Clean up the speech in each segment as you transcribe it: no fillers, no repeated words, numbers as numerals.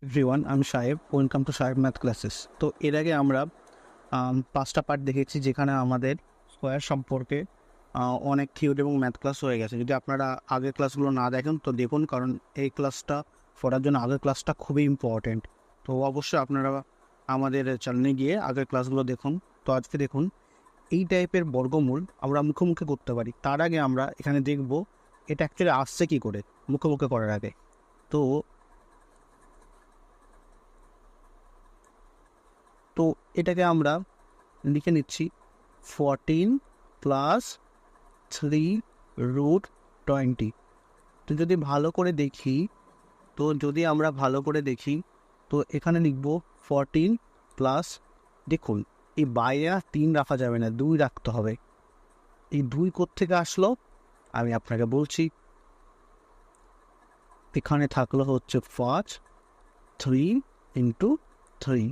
Everyone, আমি সাহেব। Welcome to সাহেব ম্যাথ ক্লাসেস। তো এর আগে আমরা 5টা পার্ট দেখেছি, যেখানে আমাদের স্কোয়ার সম্পর্কে অনেক থিওরি এবং ম্যাথ ক্লাস হয়ে গেছে। যদি আপনারা আগের ক্লাসগুলো না দেখেন তো দেখুন, কারণ এই ক্লাসটা পড়ার জন্য আগের ক্লাসটা খুবই ইম্পর্টেন্ট। তো অবশ্যই আপনারা আমাদের চ্যানেলে গিয়ে আগের ক্লাসগুলো দেখুন। তো আজকে দেখুন, এই টাইপের বর্গমূল আমরা মুখে মুখে করতে পারি। তার আগে আমরা এখানে দেখব এটা অ্যাকচুয়ালি আসছে কী করে মুখে মুখে করার আগে। তো তো এটাকে আমরা লিখে নিচ্ছি 14 + 3√20। তো যদি ভালো করে দেখি আমরা ভালো করে দেখি, তো এখানে লিখব 14 প্লাস, দেখুন এই বাইরে 3 রাখা যাবে না, 2 রাখতে হবে। এই 2 কোত্থেকে আসলো আমি আপনাকে বলছি। এখানে থাকলো হচ্ছে 5, 3 ইন্টু 3।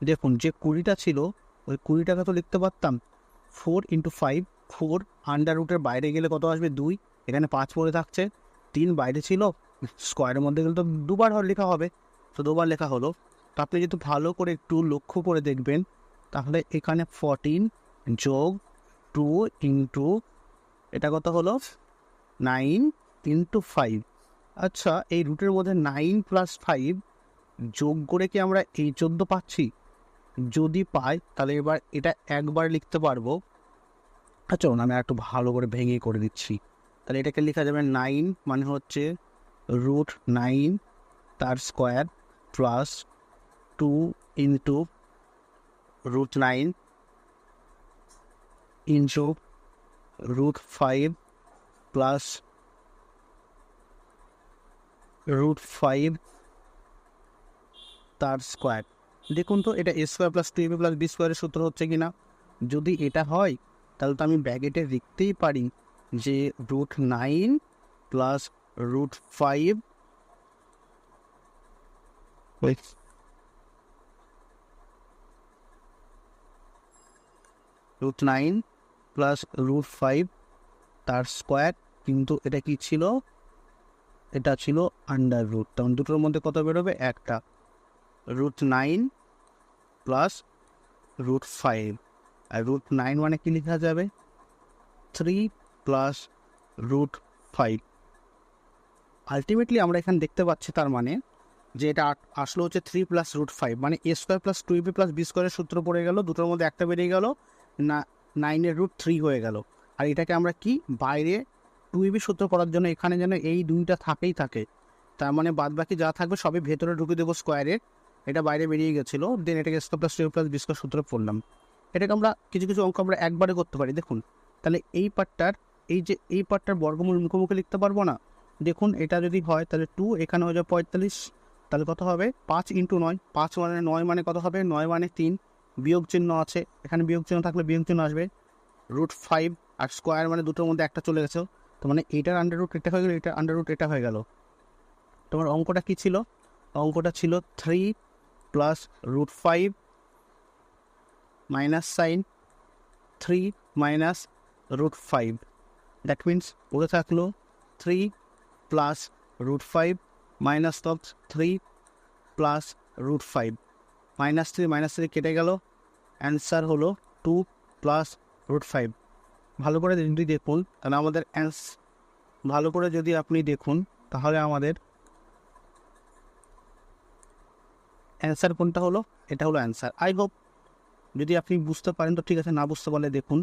দেখুন, যে 20টা ছিল ওই 20টাকে তো লিখতে পারতাম 4 × 5। 4 আন্ডার রুটের বাইরে গেলে কত আসবে? 2। এখানে 5 পড়ে থাকছে, 3 বাইরে ছিল, স্কোয়ারের মধ্যে গেলে তো দুবার লেখা হবে, তো দুবার লেখা হলো। তো আপনি যদি ভালো করে একটু লক্ষ্য করে দেখবেন, তাহলে এখানে 14 যোগ 2 ইন্টু এটা কত হলো? 9 × 5। আচ্ছা, এই রুটের মধ্যে 9 + 5 যোগ করে কি আমরা এই 14 পাচ্ছি? যদি পাই তাহলে এবার এটা একবার লিখতে পারবো। আচ্ছা, আমি একটু ভালো করে ভেঙে করে দিচ্ছি। তাহলে এটাকে লেখা যাবে 9 মানে হচ্ছে √9 তার square plus 2 into √9 into √5 plus √5 তার স্কোয়ার। দেখুন তো এটা a² + 2ab + b² সূত্র হচ্ছে কিনা। যদি এটা হয় তাহলে তো আমি ব্র্যাকেটে লিখতেই পারি যে √9 প্লাস √5 √9 প্লাস √5 তার স্কোয়ার। কিন্তু এটা কি ছিল? এটা ছিল আন্ডার রুট। তখন দুটোর মধ্যে কত বেরোবে? একটা। √9 প্লাস √5, আর √9 মানে কি লেখা যাবে? 3 প্লাস √5। আলটিমেটলি আমরা এখানে দেখতে পাচ্ছি, তার মানে যে এটা আসলো হচ্ছে 3 প্লাস √5, মানে a² + 2ab + b² সূত্র পড়ে গেল, দুটোর মধ্যে একটা বেরিয়ে গেল, না 9 এর √3 হয়ে গেল। আর এটাকে আমরা কি বাইরে 2ab সূত্র পড়ার জন্য এখানে যেন এই 2টা থাকেই থাকে, তার মানে বাদ বাকি যা থাকবে সবই ভেতরে ঢুকে দেবো স্কোয়ারের। এটা বাইরে বেরিয়ে গেছিলো, দেন এটাকে a² + 2ab + b² সূত্র পড়লাম। এটাকে আমরা কিছু কিছু অঙ্ক আমরা একবারে করতে পারি। দেখুন, তাহলে এই পার্টটার বর্গমূল মুখোমুখি লিখতে পারবো না। দেখুন, এটা যদি হয় তাহলে 2, এখানে হয়ে যাবে 45, তাহলে কত হবে? 5 × 9। 5 মানে 9 মানে কত হবে? 9 মানে 3, বিয়োগ চিহ্ন আছে, এখানে বিয়োগ চিহ্ন থাকলে বিয়োগ চিহ্ন আসবে। √5 আর স্কোয়ার মানে দুটোর মধ্যে একটা চলে গেছে, তো মানে এইটার আন্ডার রুট এটা হয়ে গেল, এটার আন্ডার রুট এটা হয়ে গেল। তোমার অঙ্কটা কি ছিল? অঙ্কটা ছিল 3 plus √5 minus sine 3 minus √5। That means পড়ে থাকলো 3 প্লাস √5 মাইনাস 3 প্লাস √5, -3 কেটে গেল, অ্যান্সার হলো 2 প্লাস √5। ভালো করে যদি দেখুন তাহলে আমাদের ভালো করে যদি আপনি দেখুন তাহলে আমাদের অ্যান্সার কোনটা হলো? এটা হলো অ্যান্সার। আই হোপ যদি আপনি বুঝতে পারেন তো ঠিক আছে, না বুঝতে পারলে দেখুন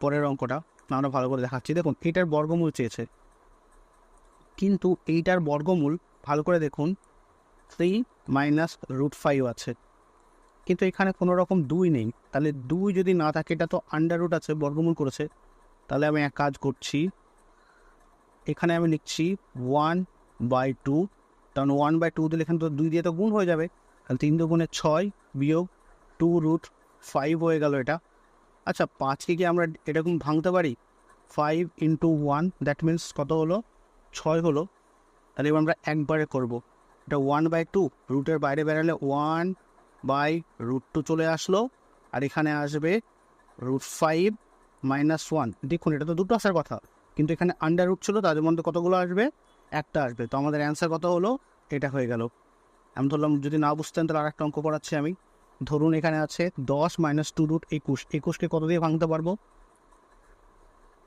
পরের অঙ্কটা, আমরা ভালো করে দেখাচ্ছি। দেখুন, এটার বর্গমূল চেয়েছে, কিন্তু এইটার বর্গমূল ভালো করে দেখুন 3 মাইনাস √5 আছে, কিন্তু এখানে কোনো রকম 2 নেই। তাহলে 2 যদি না থাকে, এটা তো আন্ডার রুট আছে, বর্গমূল করেছে। তাহলে আমি এক কাজ করছি, এখানে আমি লিখছি 1/2, কারণ 1/2 দিলে এখানে তো 2 দিয়ে তো গুণ হয়ে যাবে, তাহলে 3 × 6 বিয়োগ 2√5 হয়ে গেল এটা। আচ্ছা, 5কে কি আমরা এরকম ভাঙতে পারি? 5 × 1, দ্যাট মিনস কত হলো? 6 হলো। তাহলে এবার আমরা একবারে করব, এটা 1/2, রুটের বাইরে বেরালে 1/√2 চলে আসলো, আর এখানে আসবে √5 - 1। দেখুন, এটা তো দুটো আসার কথা, কিন্তু এখানে আন্ডার রুট ছিল, তাদের মধ্যে কতগুলো আসবে? একটা আসবে। তো আমাদের অ্যান্সার কত হলো? এটা হয়ে গেল। আমি ধরলাম যদি না বুঝতেন তাহলে আর একটা অঙ্ক করাচ্ছি আমি। ধরুন এখানে আছে 10 মাইনাস 2 রুট 21, 21কে কত দিয়ে ভাঙতে পারবো?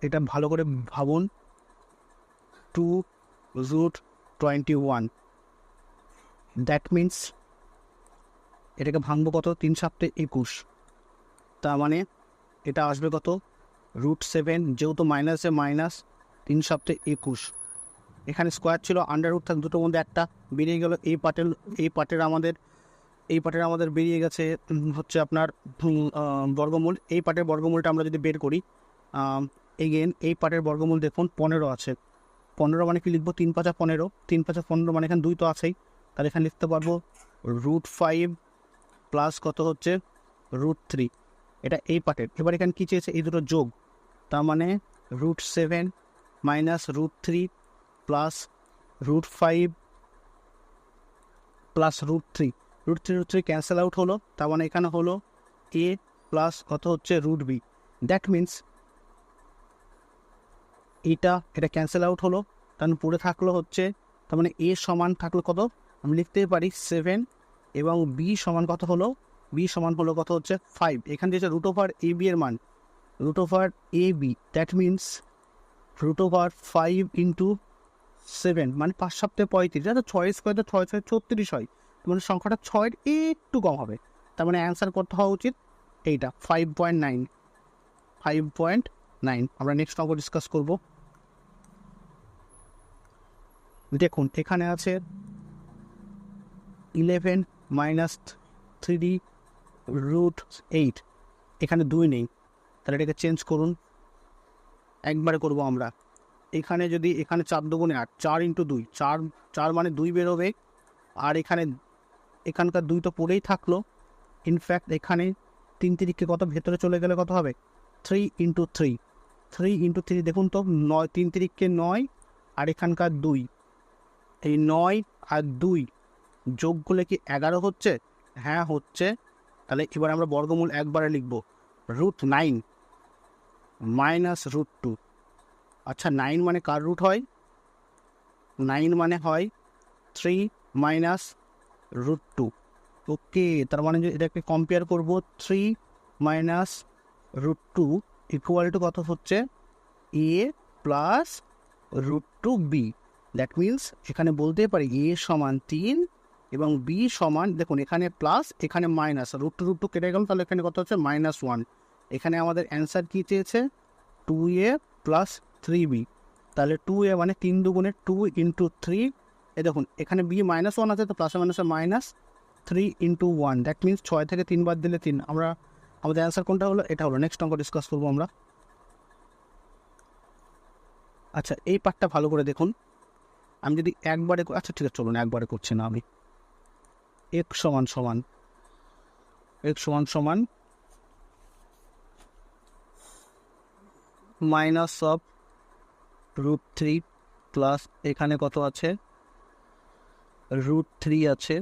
এটা ভালো করে ভাবুন, 2 রুট 21, দ্যাট মিন্স এটাকে ভাঙবো কত? 3 সাতে 21, তার মানে এটা আসবে কত? রুট 7, যেহেতু মাইনাসে মাইনাস, 3 সাতে 21। এখানে স্কোয়ার ছিল, আন্ডার রুট থাক দুটোর মধ্যে একটা বেরিয়ে গেল। এই পার্টের আমাদের বেরিয়ে গেছে হচ্ছে আপনার বর্গমূল। এই পার্টের বর্গমূলটা আমরা যদি বের করি, এগেন এই পার্টের বর্গমূল দেখুন 15 আছে। 15 মানে কি লিখবো? 3 5 15, 3 5 15 মানে এখানে 2 তো আছেই, তাহলে এখানে লিখতে পারবো রুট 5 প্লাস কত হচ্ছে? রুট 3। এটা এই পার্টের। এবার এখানে কী চেয়েছে? এই দুটো যোগ, তার মানে root 7 minus root 3 plus root 5 plus root 3। Root 3 cancel out হলো, তার মানে এখানে হলো এ প্লাস কত হচ্ছে? Root B. দ্যাট মিন্স এটা ক্যান্সেল আউট হলো, তার পড়ে থাকলো হচ্ছে, তার মানে এ সমান থাকলো কত? আমি লিখতেই পারি 7, এবং বি সমান কত হলো? বি সমান হলো কত হচ্ছে? 5। এখান থেকে রুট ওভার এ বি এর মান, root over A B, that means root over 5 into 7 মানে 5 7 35। তো 6 স্কোয়ার তো 6 6 36 হয়, মানে সংখ্যাটা 6-এর একটু কম হবে। তার মানে অ্যান্সার করতে হওয়া উচিত এইটা 5.9। 5.9 আমরা নেক্সট অঙ্ক ডিসকাস করব। দেখুন এখানে আছে 11 মাইনাস 3 রুট 8, এখানে 2 নেই, তাহলে এটাকে চেঞ্জ করুন, একবারে করব আমরা। এখানে যদি এখানে 4 দুগুণে 8, 4 ইন্টু 2, 4 মানে 2 বেরোবে, আর এখানকার 2 তো পড়েই থাকলো। ইনফ্যাক্ট এখানে 3 তিরিখকে কত ভেতরে চলে গেলে কত হবে? 3 ইন্টু 3, 3 ইন্টু 3 দেখুন তো 9, 3 তিরিখকে 9, আর এখানকার 2, এই 9 আর 2 যোগ করলে কি 11 হচ্ছে? হ্যাঁ হচ্ছে। তাহলে এবার আমরা বর্গমূল একবারে লিখব, রুট 9 মাইনাস রুট 2। আচ্ছা 9 মানে কার রুট হয়? 9 মানে হয় 3 মাইনাস রুট 2। ওকে, তার মানে যে এটাকে কম্পেয়ার করব, 3 মাইনাস রুট 2 ইকুয়াল টু কত হচ্ছে? A plus root 2 B. That means এখানে বলতে পারি এ সমান 3 এবং বি সমান, দেখুন এখানে প্লাস এখানে মাইনাস, রুট 2 কেটে গেল, তাহলে এখানে কত হচ্ছে? -1। এখানে আমাদের অ্যান্সার কী চেয়েছে? 2a plus 3b। তাহলে 2a মানে 3 দুগুণে 2 ইন্টু 3, এ দেখুন এখানে বি -1 আছে, তো প্লাসে মাইনাসে -3 ইন্টু 1, দ্যাট মিন্স 6 থেকে 3 বাদ দিলে 3। আমাদের অ্যান্সার কোনটা হলো? এটা হলো। নেক্সট অঙ্ক ডিসকাস করবো আমরা। আচ্ছা এই পার্টটা ভালো করে দেখুন, আমি যদি একবারে, আচ্ছা ঠিক আছে চলুন একবারে করছি না আমি। x সমান মাইনাস অফ রুট 3 প্লাস এখানে কত আছে? রুট 3 আছে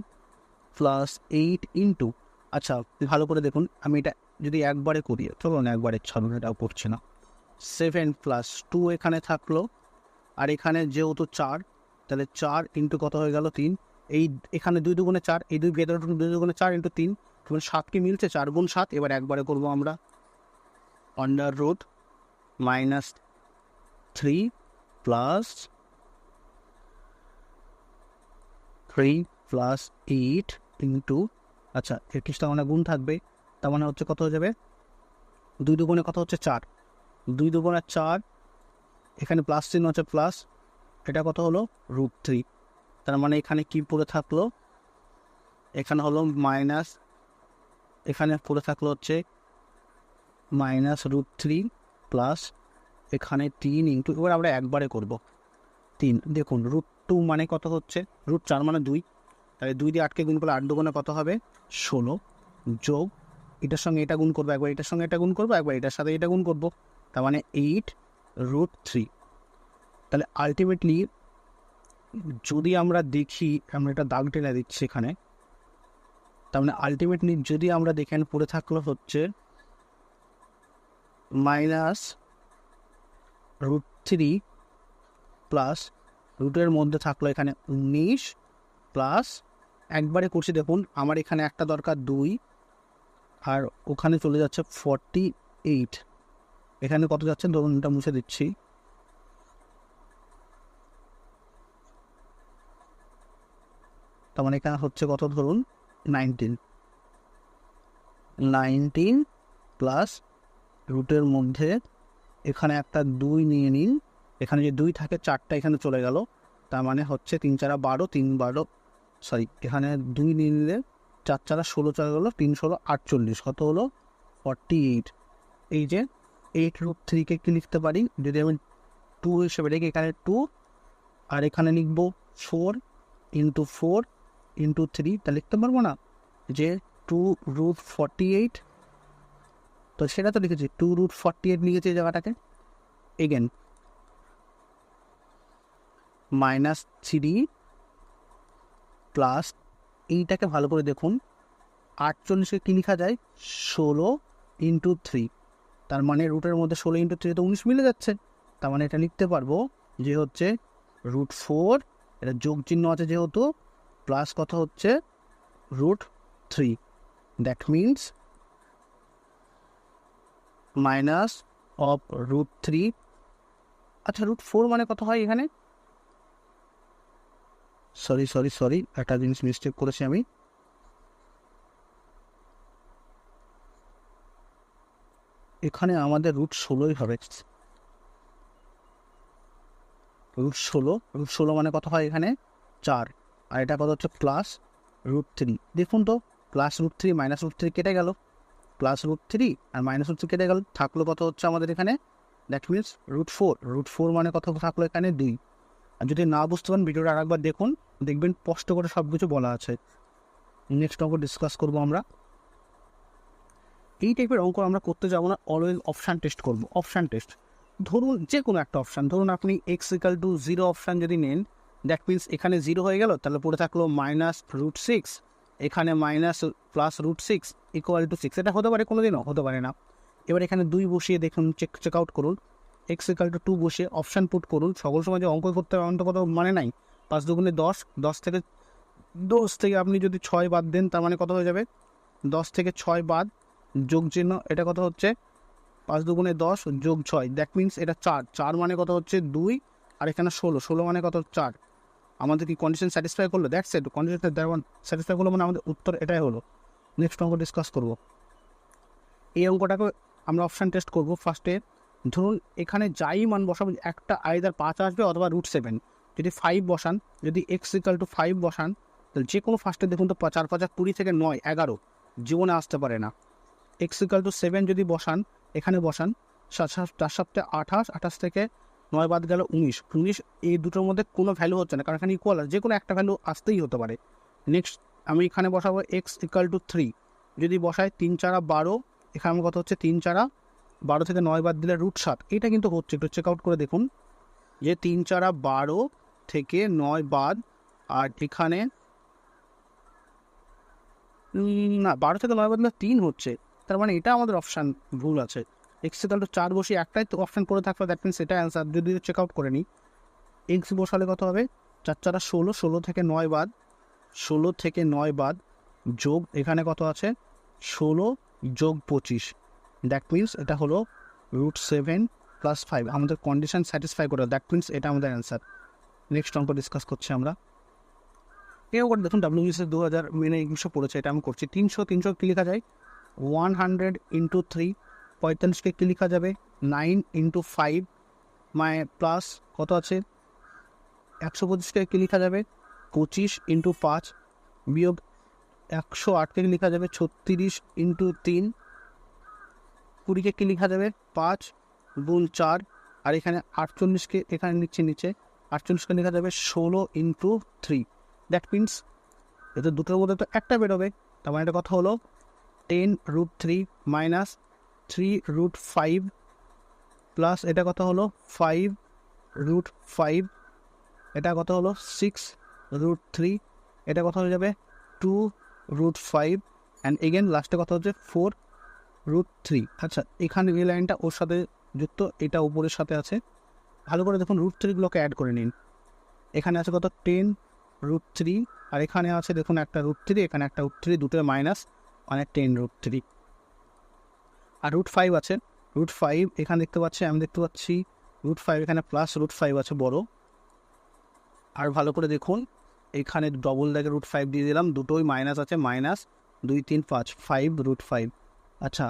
প্লাস 8 ইন্টু, আচ্ছা ভালো করে দেখুন, আমি এটা যদি একবারে করি, চলুন একবারে ছাড়ুন, এটাও করছি না। 7 প্লাস 2 এখানে থাকলো, আর এখানে যেহেতু 4, তাহলে 4 ইন্টু কত হয়ে গেল? 3। এখানে 2 দুগুণে 4, এই 2 ভেতরে 2 দুগুণে 4 ইন্টু 3, 7 কি মিলছে? 4 গুণ 7। এবার একবারে করবো আমরা, under root -3 plus 3 plus 8 into, আচ্ছা এর কিছুটা মানে গুণ থাকবে, তার মানে হচ্ছে কত হয়ে যাবে? 2 দুগুণে কত হচ্ছে? 4, 2 দুগুণে 4, এখানে প্লাস চিহ্ন হচ্ছে প্লাস, এটা কত হলো? রুট 3। তার মানে এখানে কি পড়ে থাকলো? এখানে হলো মাইনাস, এখানে পড়ে থাকলো হচ্ছে মাইনাস রুট 3 প্লাস এখানে 3 ইন্টু, এবার আমরা একবারে করব 3। দেখুন রুট 2 মানে কত হচ্ছে? রুট 4 মানে 2, তাহলে 2 দিয়ে 8কে গুণ করলে 8 দুগুণে কত হবে? 16, যোগ এটার সঙ্গে এটা গুণ করবো, একবার এটার সঙ্গে এটা গুণ করবো, একবার এটার সাথে এটা গুণ করবো, তার মানে 8 রুট 3। তাহলে আলটিমেটলি যদি আমরা দেখি, আমরা এটা দাগ টেনে দিচ্ছি এখানে, তার মানে আলটিমেটলি যদি আমরা দেখেন পড়ে থাকলো হচ্ছে মাইনাস রুট 3 প্লাস রুটের মধ্যে থাকলো এখানে 19 প্লাস একবারে করছি দেখুন, আমার এখানে একটা দরকার 2, আর ওখানে চলে যাচ্ছে 48। এখানে কত যাচ্ছে ধরুন, এটা মুছে দিচ্ছি, তার মানে এখানে হচ্ছে কত ধরুন 19 প্লাস রুটের মধ্যে এখানে একটা 2 নিয়ে নিন, এখানে যে 2 থাকে 4টা এখানে চলে গেল, তার মানে হচ্ছে 3 4 12, 3 12 সরি এখানে 2 নিয়ে নিলে 4 4 16 চলে গেলো, 3 16 48, কত হলো 48। এই যে 8√3কে কি লিখতে পারি, যদি আমি 2 হিসেবে রেখে এখানে 2 আর এখানে লিখবো 4 × 4 × 3, তা লিখতে পারবো না যে 2√48, তো সেটা তো লিখেছি 2√48 লিখেছি এই জায়গাটাকে। এগেন -3 প্লাস এইটাকে ভালো করে দেখুন, 48কে কী লেখা যায় 16 × 3, তার মানে রুটের মধ্যে 16 × 3 তো 19 মিলে যাচ্ছে, তার মানে এটা লিখতে পারবো যে হচ্ছে √4, এটা যোগ চিহ্ন আছে যেহেতু, প্লাস কথা হচ্ছে √3, দ্যাট মিনস মাইনাস অফ √3। আচ্ছা √4 মানে কত হয় এখানে, সরি একটা জিনিস মিস্টেক করেছি আমি, এখানে আমাদের √16 হবে, √16 মানে কত হয় এখানে 4, আর এটা কত হচ্ছে প্লাস √3। দেখুন তো প্লাস √3 মাইনাস √3 কেটে গেল, প্লাস √3 আর মাইনাস √3 কেটে গেল, থাকলো কত হচ্ছে আমাদের এখানে, দ্যাট মিনস √4 মানে কত থাকলো এখানে 2। আর যদি না বুঝতে পারেন ভিডিওটা আরেকবার দেখুন, দেখবেন স্পষ্ট করে সব কিছু বলা আছে। নেক্সট অঙ্ক ডিসকাস করবো আমরা। এই টাইপের অঙ্ক আমরা করতে যাবো না, অলওয়েজ অপশান টেস্ট করব। অপশান টেস্ট ধরুন যে কোনো একটা অপশান, ধরুন আপনি x=0 অপশান যদি নেন, দ্যাট মিনস এখানে 0 হয়ে গেল, তাহলে পড়ে থাকলো -√6, এখানে মাইনাস প্লাস √6 = 6, এটা হতে পারে কোনো দিনও হতে পারে না। এবার এখানে 2 বসিয়ে দেখুন, চেক আউট করুন, x=2 বসিয়ে অপশান পুট করুন। সকল সময় যে অঙ্ক করতে হবে অন্ত কত মানে নাই, 5 × 2 = 10, 10 থেকে আপনি যদি 6 বাদ দেন তার মানে কত হয়ে যাবে, 10 থেকে 6 বাদ যোগ চিহ্ন, এটা কত হচ্ছে 5 × 2 = 10 যোগ 6, দ্যাট মিনস এটা 4 মানে কত হচ্ছে 2, আর এখানে 16 মানে কত 4। আমাদের কি কন্ডিশন স্যাটিসফাই করলো, দ্যাটস ইট, কন্ডিশন স্যাটিসফাই করলো মানে আমাদের উত্তর এটাই হলো। নেক্সট অঙ্ক ডিসকাস করব। এই অঙ্কটাকে আমরা অপশান টেস্ট করব। ফার্স্টে ধরুন এখানে যাই মান বসাবো, একটা আইদার 5 আসবে অথবা √7, যদি 5 বসান, যদি x=5 বসান, তাহলে যে কোনো ফার্স্টে দেখুন তো 4 5 20 থেকে 9 11 জীবনে আসতে পারে না। x=7 যদি বসান, এখানে বসান 4 7 28, 28 থেকে 9 বাদ গেল 19, এই দুটোর মধ্যে কোনো ভ্যালু হচ্ছে না, কারণ এখানে ইকুয়াল আছে, যে কোনো একটা ভ্যালু আসতেই হতে পারে। নেক্সট আমি এখানে বসাবো x=3, যদি বসাই 3 4 12, এখানে আমার কত হচ্ছে 3 4 12 থেকে 9 বাদ দিলে √7, এটা কিন্তু হচ্ছে, একটু চেক আউট করে দেখুন যে 3 4 12 থেকে 9 বাদ, আর এখানে না 12 থেকে 9 বাদ দিলে 3 হচ্ছে, তার মানে এটা আমাদের অপশান ভুল আছে। x=4 বসিয়ে একটাই তো অপশান করে থাকবে, দ্যাট মিনস এটা অ্যান্সার। যদি চেক আউট করে নিই, x বসালে কত হবে 4 4 16, 16 থেকে 9 বাদ, 16 থেকে 9 বাদ যোগ এখানে কত আছে 16 যোগ 25, দ্যাট মিনস এটা হলো √7 + 5, আমাদের কন্ডিশন স্যাটিসফাই করে, দ্যাট মিনস এটা আমাদের অ্যান্সার। নেক্সট অঙ্ক ডিসকাস করছি আমরা। এই অঙ্কটা দেখুন WBCS 2000 মেনে ইংলিশে পড়েছে, এটা আমি করছি। 300 কী লেখা যায় 100 × 3, 45কে কী লেখা যাবে 9 × 5, প্লাস কত আছে 125কে কী লেখা যাবে 25 × 5, বিয়োগ 108কে লেখা যাবে 36 × 3, 20কে কী লেখা যাবে 5 × 4, আর এখানে 48কে এখানে নিচে 48কে লেখা যাবে 16 × 3, দ্যাট মিনস এদের দুটোর মধ্যে তো একটা বেরোবে, তার মানে এটা কথা হলো 10√3 মাইনাস 3√5 প্লাস এটা কথা হলো 5√5, এটা কথা হলো 6√3, এটা কথা হয়ে যাবে 2√5, অ্যান্ড এগেন লাস্টে কথা হচ্ছে 4√3। আচ্ছা এখানে এই লাইনটা ওর সাথে যুক্ত, এটা উপরের সাথে আছে, ভালো করে দেখুন √3গুলোকে অ্যাড করে নিন। এখানে আছে কত 10 √3, আর এখানে আছে দেখুন একটা √3, এখানে একটা √3, দুটোর মাইনাস, মানে 10√3। আর √5 আছে, √5 এখানে দেখতে পাচ্ছি, আমি দেখতে পাচ্ছি √5 এখানে প্লাস √5 আছে বড়। আর ভালো করে দেখুন এখানে ডবল দাগে √5 দিয়ে দিলাম, দুটোই মাইনাস আছে, মাইনাস 2 3 5 5√5। আচ্ছা,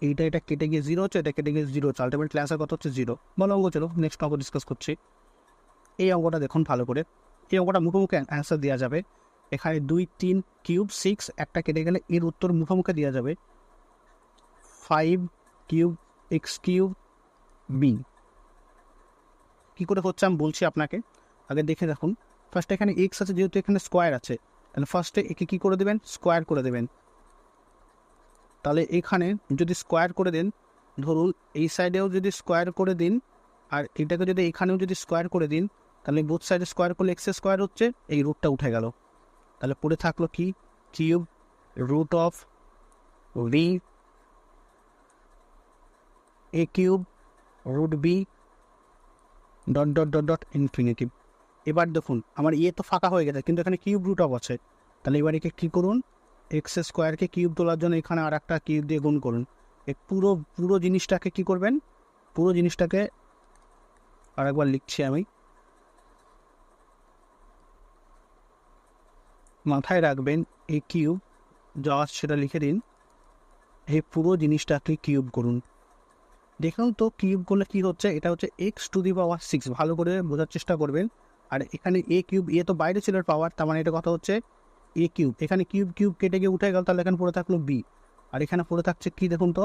এটা কেটে গিয়ে 0 হচ্ছে, এটা কেটে গিয়ে 0 হচ্ছে, আলটিমেটলি অ্যান্সার কত হচ্ছে 0। বলো অঙ্ক, চলো নেক্সট অঙ্ক ডিসকাস করছি। এই অঙ্কটা দেখুন ভালো করে, এই অঙ্কটা মুখোমুখি অ্যান্সার দেওয়া যাবে। এখানে 2 3 কিউব 6, একটা কেটে গেলে এর উত্তর মুখোমুখি দেওয়া যাবে 5 কিউব এক্স কিউব বি। কী করে হচ্ছে আমি বলছি আপনাকে, আগে দেখে দেখুন। ফার্স্টে এখানে এক্স আছে, যেহেতু এখানে স্কোয়ার আছে, তাহলে ফার্স্টে একে কী করে দেবেন, স্কোয়ার করে দেবেন। তাহলে এখানে যদি স্কোয়ার করে দেন, ধরুন এই সাইডেও যদি স্কোয়ার করে দিন, আর এটাকে যদি এখানেও যদি স্কোয়ার করে দিন, তাহলে বোথ সাইডে স্কোয়ার করলে এক্স স্কোয়ার হচ্ছে, এই রুটটা উঠে গেল। তাহলে পড়ে থাকলো কি, cube root of B A cube root B dot dot dot dot infinitive. এবার দেখুন আমার তো ফাঁকা হয়ে গেছে, কিন্তু এখানে কিউব রুট অফ আছে। তাহলে এবার একে কী করুন, এক্স স্কোয়ারকে কিউব তোলার জন্য এখানে আর একটা কিউব দিয়ে গুণ করুন। পুরো জিনিসটাকে কী করবেন, পুরো জিনিসটাকে আরেকবার লিখছি আমি, মাথায় রাখবেন এই কিউব যা সেটা লিখে দিন, এই পুরো জিনিসটাকে কিউব করুন। দেখুন তো কিউব করলে কী হচ্ছে, এটা হচ্ছে x⁻6, ভালো করে বোঝার চেষ্টা করবেন। আর এখানে এ কিউব, তো বাইরে ছিল পাওয়ার, তার মানে এটা কথা হচ্ছে এ কিউব, এখানে কিউব কিউব কেটে গিয়ে উঠে গেল, তাহলে এখানে পড়ে থাকলো বি। আর এখানে পড়ে থাকছে কি দেখুন তো,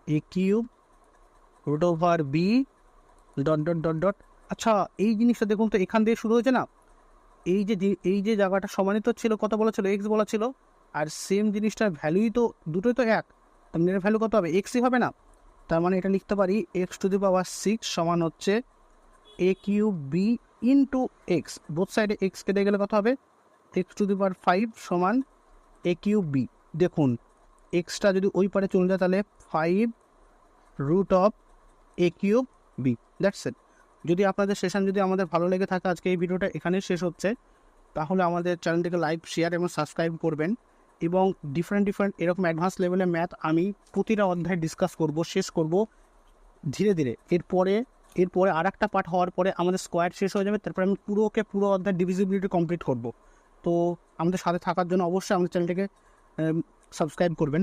A cube root over B dot dot dot dot. আচ্ছা, এই জিনিসটা দেখুন তো এখান দিয়ে শুরু হয়েছে না, এই যে জায়গাটা সমানিত ছিল, কত বলা ছিল, এক্স বলা ছিল, আর সেম জিনিসটার ভ্যালুই তো দুটোই তো এক, তার মানে এর ভ্যালু কত হবে, এক্সই হবে না। তার মানে এটা লিখতে পারি x⁻6 সমান হচ্ছে A cube B into X, both সাইডে এক্স কেটে গেলে কত হবে, x⁵ সমান এ কিউব বি। দেখুন এক্সটা যদি ওই পারে চলে যায়, তাহলে 5 root of A cube B, that's it. যদি আপনাদের সেশন যদি আমাদের ভালো লেগে থাকে, আজকে এই ভিডিওটা এখানেই শেষ হচ্ছে, তাহলে আমাদের চ্যানেলটিকে লাইক শেয়ার এবং সাবস্ক্রাইব করবেন। এবং ডিফারেন্ট এরকম অ্যাডভান্স লেভেলের ম্যাথ আমি প্রতিটা অধ্যায় ডিসকাস করব, শেষ করব ধীরে ধীরে। এরপরে আর একটা পার্ট হওয়ার পরে আমাদের স্কোয়ার শেষ হয়ে যাবে, তারপরে আমি পুরো অধ্যায় ডিভিজিবিলিটি কমপ্লিট করব। তো আমাদের সাথে থাকার জন্য অবশ্যই আমাদের চ্যানেলটিকে সাবস্ক্রাইব করবেন।